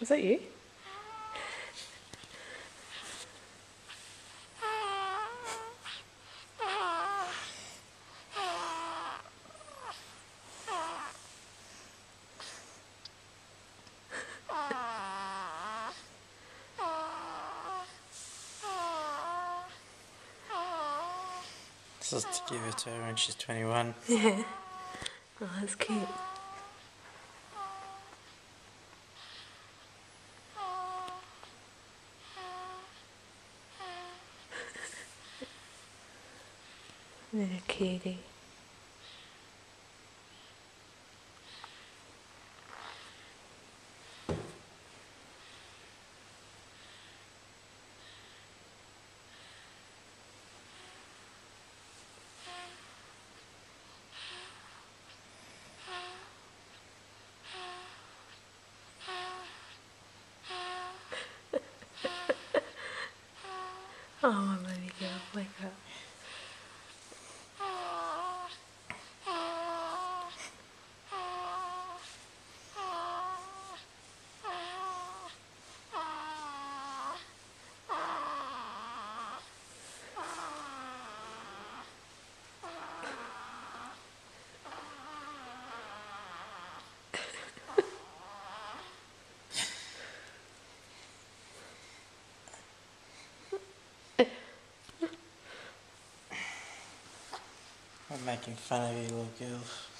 Was that you? This is to give it to her when she's 21. Yeah. Oh, that's cute. Little cutie. Oh, my baby girl, wake up. I'm making fun of you little girls.